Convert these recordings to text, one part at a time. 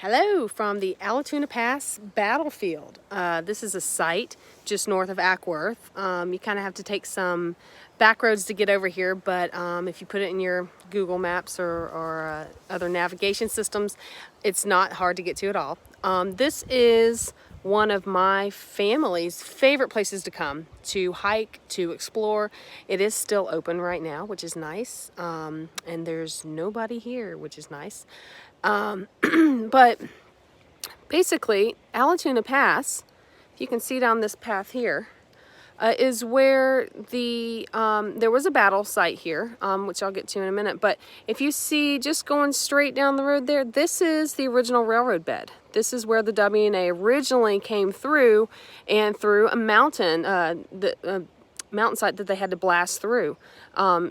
Hello from the Allatoona Pass battlefield. This is a site just north of Ackworth. You kind of have to take some back roads to get over here, but if you put it in your Google Maps or other navigation systems, it's not hard to get to at all. This is one of my family's favorite places to come to hike, to explore. It is still open right now, which is nice, and there's nobody here, which is nice. But basically, Allatoona Pass, you can see down this path here, is where there was a battle site here, which I'll get to in a minute. But if you see just going straight down the road there, this is the original railroad bed. This is where the W&A originally came through, and through a mountain, mountainside that they had to blast through.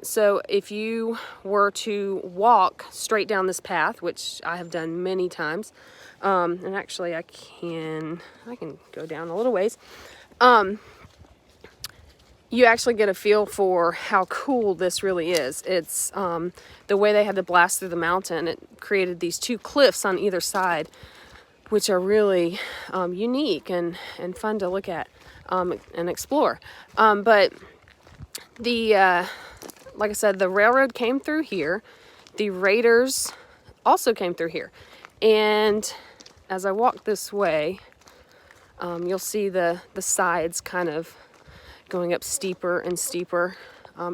So if you were to walk straight down this path, which I have done many times, and actually I can go down a little ways, you actually get a feel for how cool this really is. It's the way they had to blast through the mountain. It created these two cliffs on either side, which are really unique and fun to look at and explore. But like I said, the railroad came through here. The raiders also came through here. And as I walk this way, you'll see the sides kind of going up steeper and steeper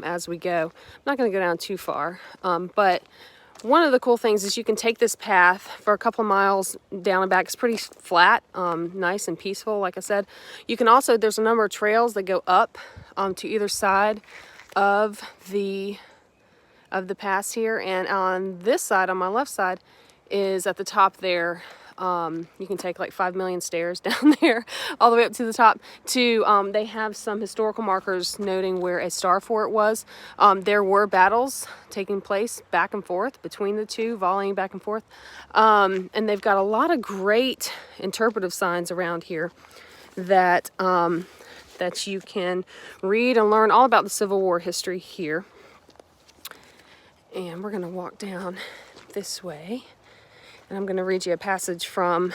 as we go. I'm not going to go down too far, but one of the cool things is you can take this path for a couple of miles down and back. It's pretty flat, nice and peaceful, like I said. You can also, there's a number of trails that go up to either side of the pass here. And on this side, on my left side, is at the top there. You can take like 5 million stairs down there all the way up to the top to, they have some historical markers noting where a star fort was. There were battles taking place back and forth between the two, volleying back and forth. And they've got a lot of great interpretive signs around here that, that you can read and learn all about the Civil War history here. And we're going to walk down this way. And I'm going to read you a passage from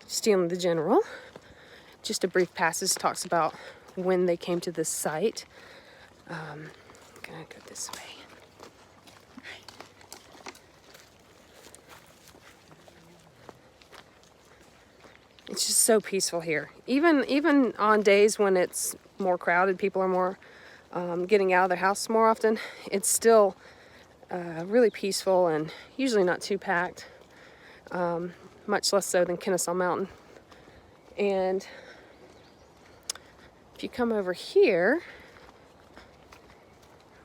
Stealing the General. Just a brief passage, talks about when they came to this site. I'm going to go this way. It's just so peaceful here. Even on days when it's more crowded, people are more getting out of their house more often, it's still really peaceful and usually not too packed, much less so than Kennesaw Mountain. And if you come over here,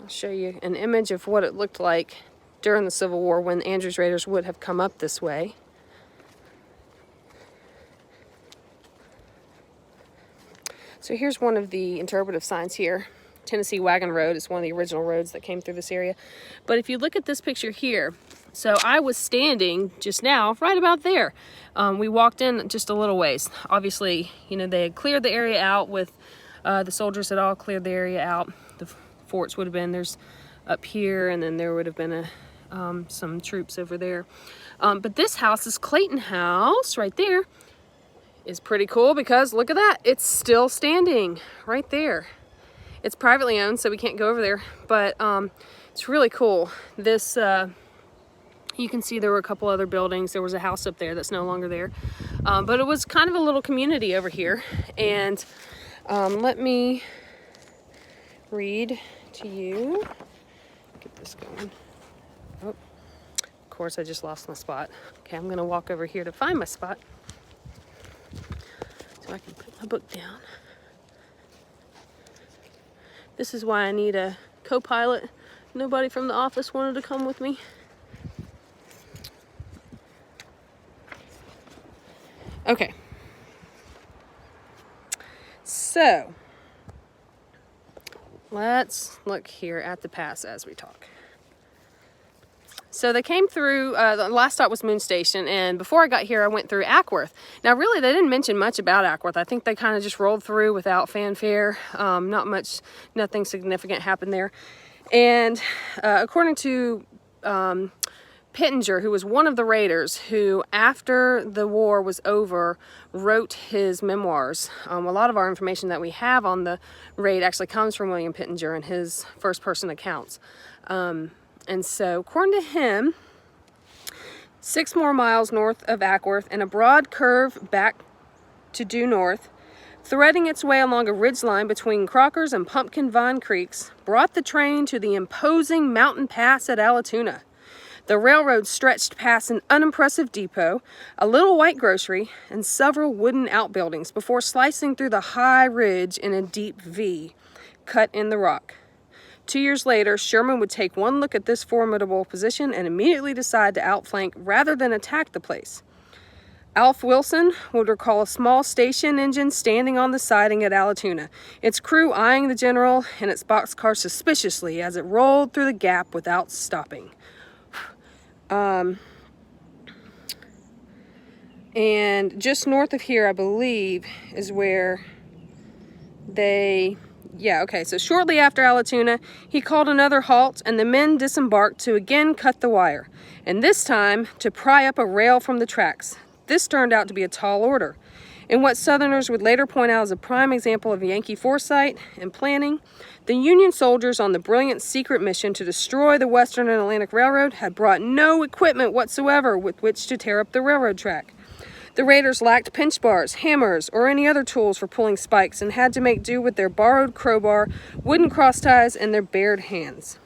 I'll show you an image of what it looked like during the Civil War when Andrews Raiders would have come up this way. So here's one of the interpretive signs here. Tennessee Wagon Road is one of the original roads that came through this area. But if you look at this picture here, so I was standing just now right about there. We walked in just a little ways. Obviously, you know, they had cleared the area out with the soldiers had all cleared the area out. The forts would have been, there's up here, and then there would have been some troops over there. But this house, this Clayton House right there, is pretty cool because look at that. It's still standing right there. It's privately owned, so we can't go over there, but it's really cool. This, you can see there were a couple other buildings. There was a house up there that's no longer there, but it was kind of a little community over here. And let me read to you. Get this going. Oh, of course, I just lost my spot. Okay, I'm gonna walk over here to find my spot so I can put my book down. This is why I need a co-pilot. Nobody from the office wanted to come with me. Okay. So, let's look here at the pass as we talk. So they came through, the last stop was Moon Station, and before I got here, I went through Ackworth. Now, really, they didn't mention much about Ackworth. I think they kind of just rolled through without fanfare. Nothing significant happened there. And according to Pittenger, who was one of the raiders, who after the war was over wrote his memoirs. A lot of our information that we have on the raid actually comes from William Pittenger and his first person accounts. And so according to him, 6 more miles north of Ackworth and a broad curve back to due north, threading its way along a ridgeline between Crocker's and Pumpkin Vine Creeks, brought the train to the imposing mountain pass at Allatoona. The railroad stretched past an unimpressive depot, a little white grocery, and several wooden outbuildings before slicing through the high ridge in a deep V, cut in the rock. 2 years later, Sherman would take one look at this formidable position and immediately decide to outflank rather than attack the place. Alf Wilson would recall a small station engine standing on the siding at Allatoona, its crew eyeing the general and its boxcar suspiciously as it rolled through the gap without stopping. And just north of here, I believe, is where so shortly after Allatoona, he called another halt and the men disembarked to again cut the wire, and this time to pry up a rail from the tracks. This turned out to be a tall order. In what Southerners would later point out as a prime example of Yankee foresight and planning, the Union soldiers on the brilliant secret mission to destroy the Western and Atlantic Railroad had brought no equipment whatsoever with which to tear up the railroad track. The raiders lacked pinch bars, hammers, or any other tools for pulling spikes and had to make do with their borrowed crowbar, wooden cross ties, and their bared hands.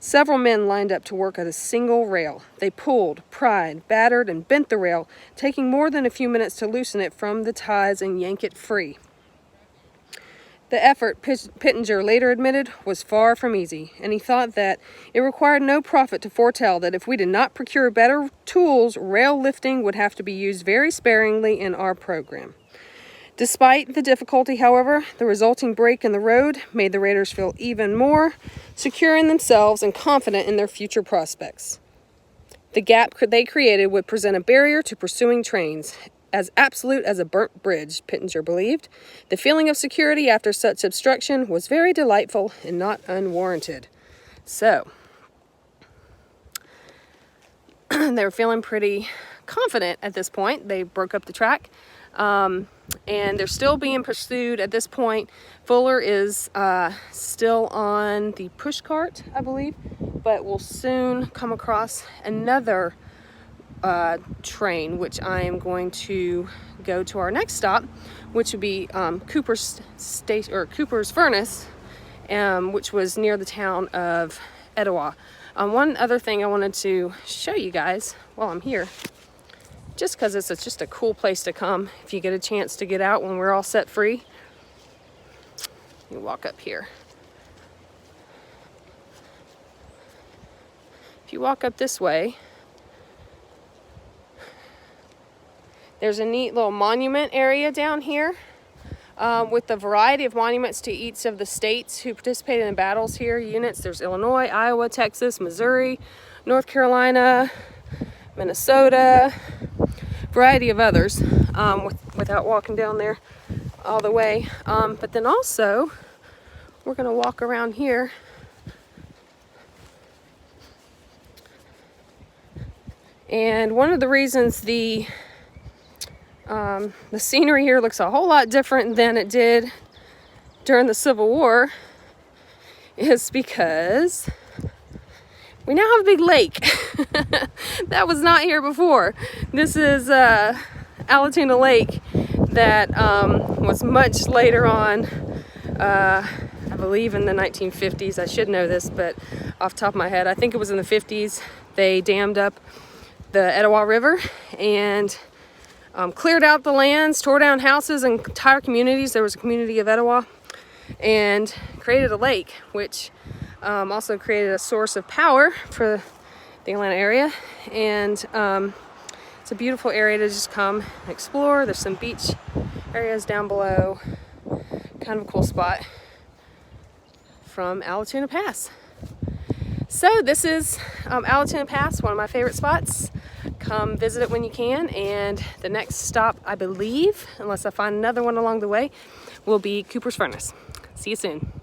Several men lined up to work at a single rail. They pulled, pried, battered, and bent the rail, taking more than a few minutes to loosen it from the ties and yank it free. The effort, Pittenger later admitted, was far from easy, and he thought that it required no prophet to foretell that if we did not procure better tools, rail lifting would have to be used very sparingly in our program. Despite the difficulty, however, the resulting break in the road made the raiders feel even more secure in themselves and confident in their future prospects. The gap they created would present a barrier to pursuing trains, as absolute as a burnt bridge, Pittenger believed. The feeling of security after such obstruction was very delightful and not unwarranted. So, they were feeling pretty confident at this point. They broke up the track. And they're still being pursued at this point. Fuller is still on the push cart, I believe, but we'll soon come across another train, which I am going to go to our next stop, which would be Cooper's Furnace, which was near the town of Etowah. One other thing I wanted to show you guys while I'm here, just because it's just a cool place to come if you get a chance to get out when we're all set free. You walk up here. If you walk up this way, there's a neat little monument area down here with a variety of monuments to each of the states who participated in battles here. Units, there's Illinois, Iowa, Texas, Missouri, North Carolina, Minnesota, variety of others, without walking down there all the way. But then also, we're going to walk around here. And one of the reasons the scenery here looks a whole lot different than it did during the Civil War is because we now have a big lake. That was not here before. This is Allatoona Lake that was much later on, I believe in the 1950s. I should know this, but off the top of my head, I think it was in the 50s. They dammed up the Etowah River and cleared out the lands, tore down houses and entire communities. There was a community of Etowah, and created a lake, which also created a source of power for the Atlanta area. And it's a beautiful area to just come and explore. There's some beach areas down below. Kind of a cool spot from Allatoona Pass. So this is Allatoona Pass, one of my favorite spots. Come visit it when you can, and the next stop, I believe, unless I find another one along the way, will be Cooper's Furnace. See you soon.